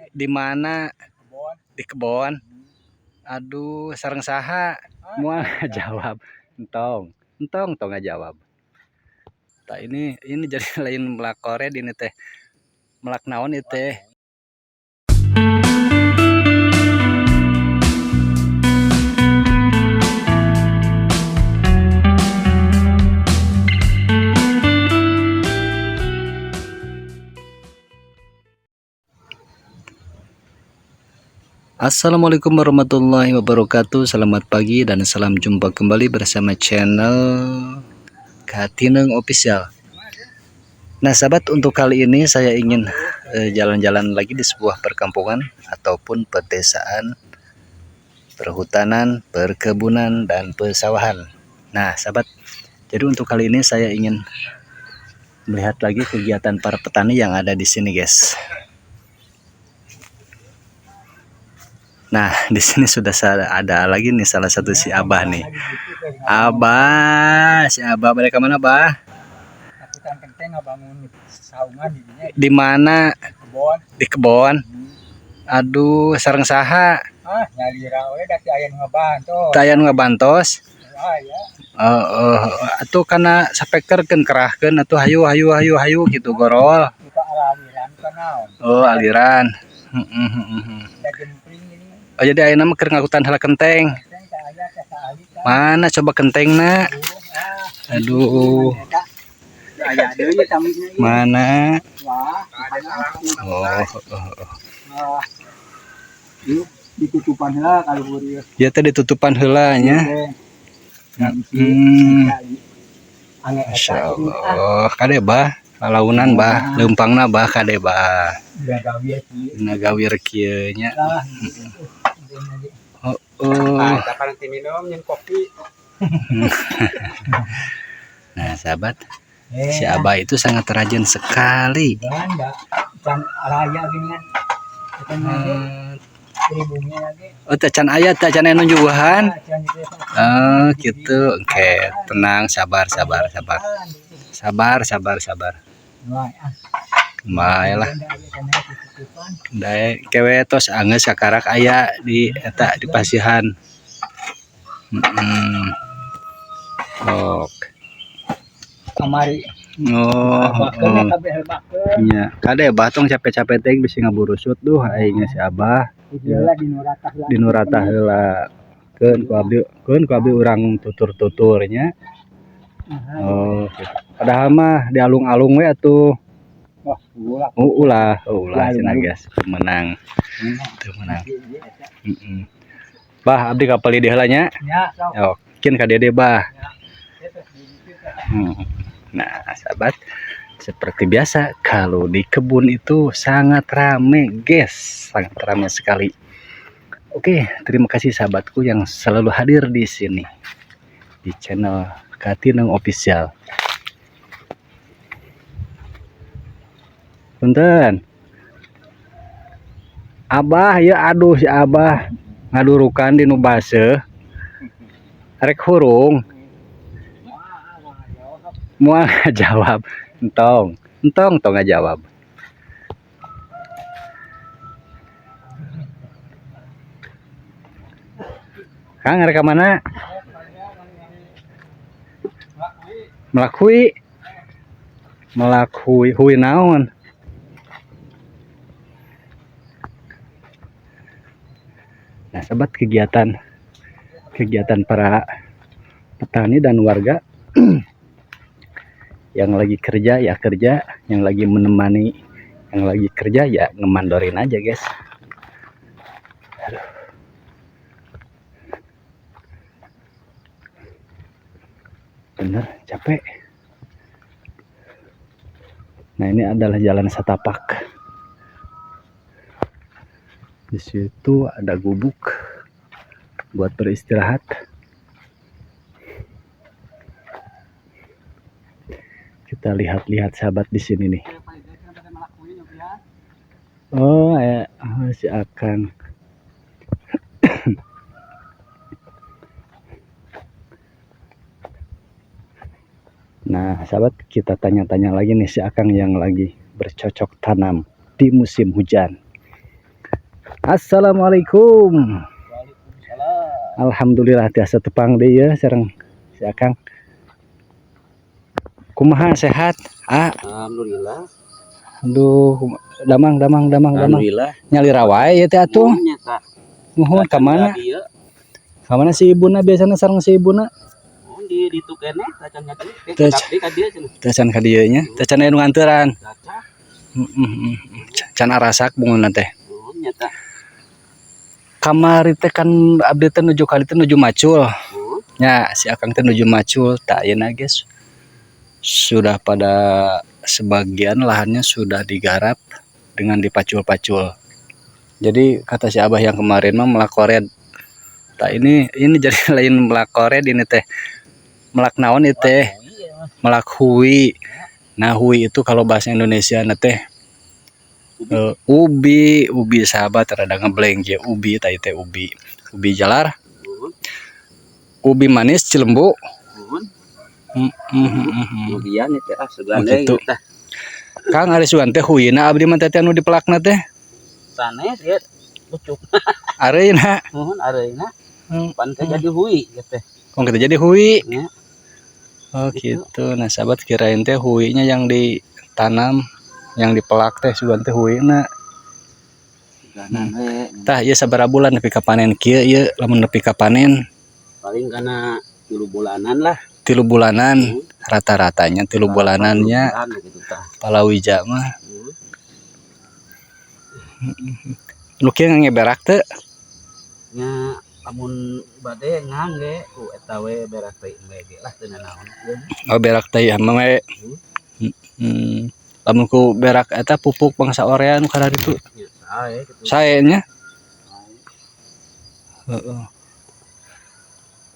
Di mana? Di kebon. Aduh, sareng saha? Mual jawab. Entong nggak jawab. Tak ini jadi lain melak koret ini teh. Melak naon itu teh. Assalamualaikum warahmatullahi wabarakatuh. Selamat pagi dan salam jumpa kembali bersama channel Katineng Official. Nah sahabat, untuk kali ini saya ingin jalan-jalan lagi di sebuah perkampungan ataupun pedesaan, perhutanan, perkebunan, dan pesawahan. Nah sahabat, jadi untuk kali ini saya ingin melihat lagi kegiatan para petani yang ada di sini guys. Nah, di sini sudah ada lagi nih salah satu si Abah nih. Si Abah balik ke mana, Bah? Di mana? Di kebon. Aduh, sareng saha? Tayan ngebantos. Atuh kana sapekerkeun kerahkeun atuh hayu gitu gorol. Oh, aliran. Oh, jadi ayeuna mah keur ngakutan heula kenteng. Mana coba kenteng nak? Aduh. Mana? Ditutupan heula kalau ieu. Ya teh ditutupan heula nya. Masyaallah. Kade Bah, launan Bah, leumpangna Bah kade Bah. Nagawir kieu nya. Nanti minum nyen kopi. Nah sahabat, si Abah itu sangat rajin sekali. Oh tacan ayat, tacan nunjuhan. Oh gitu, oke, tenang, sabar. Baiklah. Dai kewe tos anggeus sakarak aya di eta di pasihan. Kamari. Nya, kade Abah tong capek-capek teh bisi ngaburusut duh aing si Abah. Di nuratah heula. Keun ku abdi urang tutur-tuturnya. Oh, gitu. Padahal mah di alung-alung we atuh. Ulah cenah guys, menang. Bah, abdi kapali di heula nya. Ya, kin ka Dede Bah. Nah, sahabat, seperti biasa kalau di kebun itu sangat rame, guys, sangat rame sekali. Oke, terima kasih sahabatku yang selalu hadir di sini di channel Katineng Official. Punten. Abah ya, aduh si Abah ngadurukan di nu baseuh. Rek hurung. Mual jawab. Entong nggak jawab. Kang rek ka mana? Melakui hui naon? Nah, sahabat, kegiatan para petani dan warga yang lagi kerja ya kerja, yang lagi menemani yang lagi kerja ya ngemandorin aja, guys. Aduh. Bener capek. Nah, ini adalah jalan setapak. Di situ ada gubuk buat beristirahat. Kita lihat-lihat sahabat di sini nih. Oh, ya, si Akang. Nah, sahabat, kita tanya-tanya lagi nih si Akang yang lagi bercocok tanam. di musim hujan. Assalamualaikum. Alhamdulillah tiasa tepang deh ya sareng si Akang. Kumaha sehat? Alhamdulillah. Aduh, damang. Alhamdulillah. Nyali rawai ya teh atuh. Nyata. Mohon ka mana? Dia. Ka mana si ibuna biasana sareng si ibuna? Di ditu kene tacan nyata. Tec. Ka dia cenah. Tacan ka dieu nya. Tacan anu nganteuran. Caca. Can arasak bungun teh. Nyata. Kamari teh kan abdi teh nuju kali teh nuju macul. Nya si Akang teh nuju macul, tak ayeuna guys. Sudah pada sebagian lahannya sudah digarap dengan dipacul-pacul. Jadi kata si Abah yang kemarin mah melakored. Tak ini jadi lain melakored ini teh. Melak naon itu teh? Melak hui. Nah, hui itu kalau bahasa Indonesia na teh ubi sahabat rada ngebleng je ubi teh teh ubi jalar. Ubi manis Cilembu. Kemudian itu segala gitu. Kang ari sugan teh huyina abdi mah teh anu dipelakna teh. Sanes ya pucuk. Areuna. Areuna. Pan teh jadi hui gitu. Oh kita jadi hui. Ya. Oh gitu. Nah sahabat kirain teh huinya yang ditanam, yang dipelak teh sugan teh huina. Tah ieu sabaraha bulan nepi ka panen kieu ieu lamun nepi ka panen? Paling kana 3 bulanan lah. 3 bulanan rata-ratanya 3 bulanannya palawija mah. Nu kieu ngeberak teu? Nya amun bade ngangge ku eta we berak teh ge lah teu naon. Oh berak teh mah we. Lamun ku berak eta pupuk bangsa Orea nu kada ditu. Sae kitu. Sae nya. Heeh.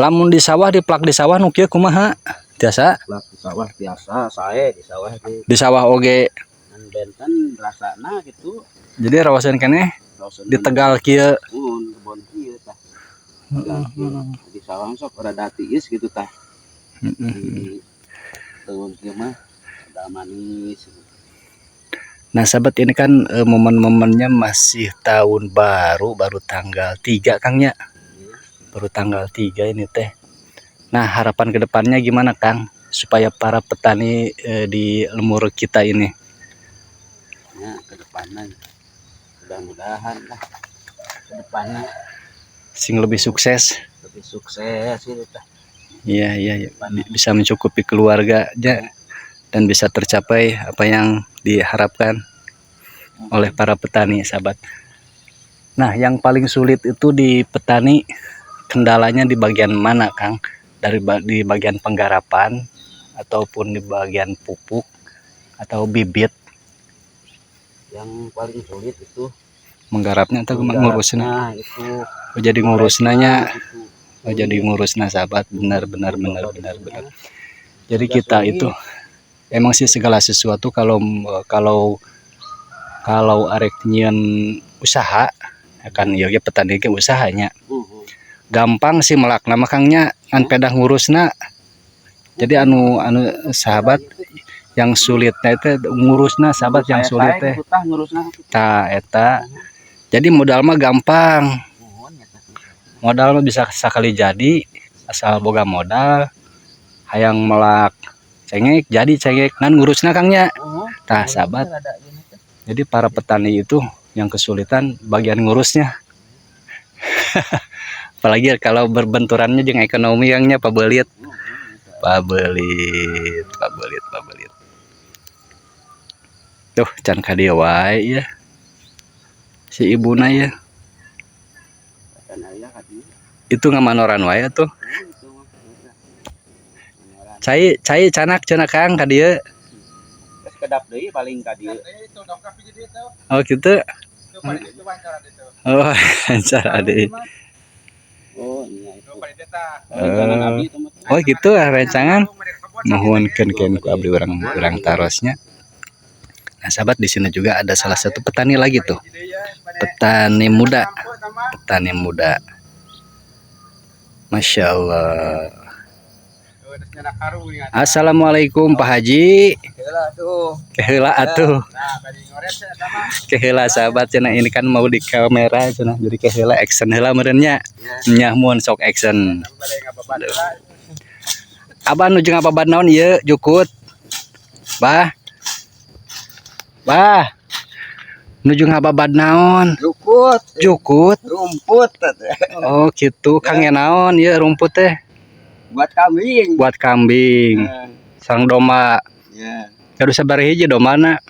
Lamun di sawah diplak di sawah nu kieu kumaha? Biasa? Plak di sawah biasa sae di sawah ge. Di sawah oge. Kan benten rasana gitu. Jadi rawasan keneh di Tegal kieu. Kebon kieu tah. Di sawah sok rada tiis gitu tah. Tahun kieu mah ada manis. Nah sahabat ini kan momen-momennya masih tahun baru tanggal 3 Kangnya. Baru tanggal 3 ini teh. Nah harapan kedepannya gimana Kang? Supaya para petani di Lemur kita ini. Ya kedepannya mudah-mudahan lah. Kedepannya Sing lebih sukses. gitu tah. Iya. Bisa mencukupi keluarganya dan bisa tercapai apa yang diharapkan oleh para petani sahabat. Nah yang paling sulit itu di petani kendalanya di bagian mana Kang? Di bagian penggarapan ataupun di bagian pupuk atau bibit? Yang paling sulit itu menggarapnya atau ngurusnya? Itu jadi ngurusnanya. Jadi ngurusnya sahabat, benar. Jadi kita itu emang sih segala sesuatu kalau arek nyieun usaha akan ya petani ke usahanya. Gampang sih melakna makangnya kan pedah ngurusna. Jadi anu sahabat yang sulitnya itu ngurusna sahabat yang sulit teh. Tah eta. Jadi modal mah gampang. Modal mah bisa sakali jadi asal boga modal. Hayang melak cengek jadi cengek kan ngurusna Kangnya. Tah sahabat. Jadi para petani itu yang kesulitan bagian ngurusnya. Apalagi kalau berbenturannya dengan ekonomi yangnya pabelit. Tuh can ka dieu wae ya. Si ibuna ya. Itu ngamanoran wae tuh. Cai canak Kang ka dieu. Kedap deui paling ka dieu. Oh gitu. Oh, cara deui. Oh iya itu. Oh gitu rencangan mohonkeun ku abdi urang tarosnya. Nah sahabat di sini juga ada salah satu petani lagi tuh, petani muda, Masya Allah. Assalamualaikum Pak Haji. Keheula atuh. Keheula sahabat cenah ini kan mau di kamera cenah jadi keheula action heula meureunnya. Nya mun sok action. Abah nuju ngababad naon ieu jukut? Bah. Bah. Nuju ngababad naon? Jukut. Rumput. Oh gitu. Kang ya naon ieu rumput teh? Buat kambing. Buat kambing. Sareng domba. Ya. Kadu sabaraha hiji domana?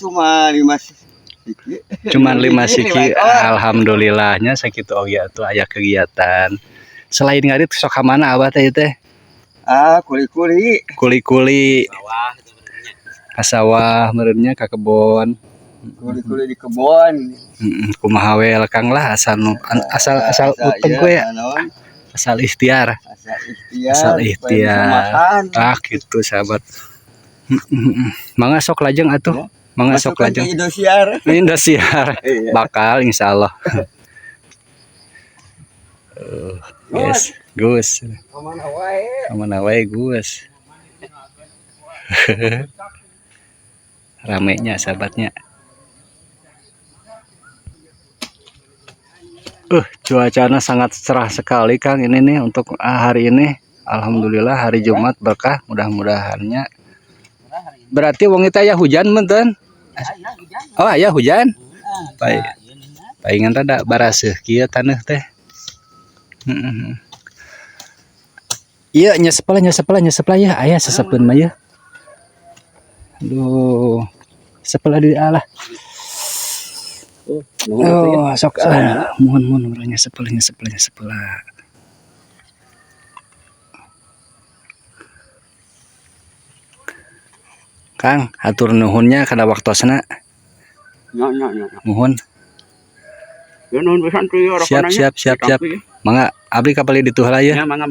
Cuma 5 siki. Cuman 5 siki. Alhamdulillahnya sakitu oge atuh aya kegiatan. Selain ngarit sok ka mana abah teh teh? Kuli-kuli. Kuli-kuli. Ka sawah meureunnya ka kebon. Kuli-kuli di kebon. Kumaha we Kang lah asal uteg we. Asal ikhtiar. Asal ikhtiar. Gitu sahabat. Mangga sok lajeng atuh. Mangga sok lajeng. Indosiar. Bakal insyaallah. Yes, Gus. Amanah wae Gus. Ramenya sahabatnya. Cuacanya sangat cerah sekali Kang ini nih untuk hari ini. Alhamdulillah hari Jumat berkah mudah-mudahannya. Berarti wong kita ya hujan menten. Oh ya hujan. Baik. Palingan rada baraseuh kieu taneuh teh. Iya nyesepel ya aya sesepeun mah ya. Aduh. Sepel di Allah. Oh, sok mohon nyesepel. Kang, atur nuhunnya kada waktosna. Mohon. Ya nuhun pisan teh Siap. Mangga abdi kapali dituh heula ya. Ya mangga.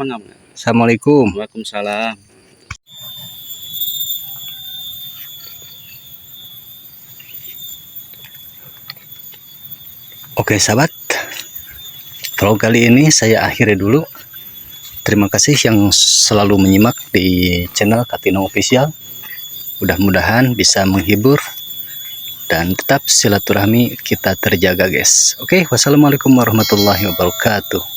Assalamualaikum. Waalaikumsalam. Oke sahabat, vlog kali ini saya akhiri dulu. Terima kasih yang selalu menyimak di channel Katino Official. Mudah-mudahan bisa menghibur dan tetap silaturahmi kita terjaga guys. Oke, wassalamualaikum warahmatullahi wabarakatuh.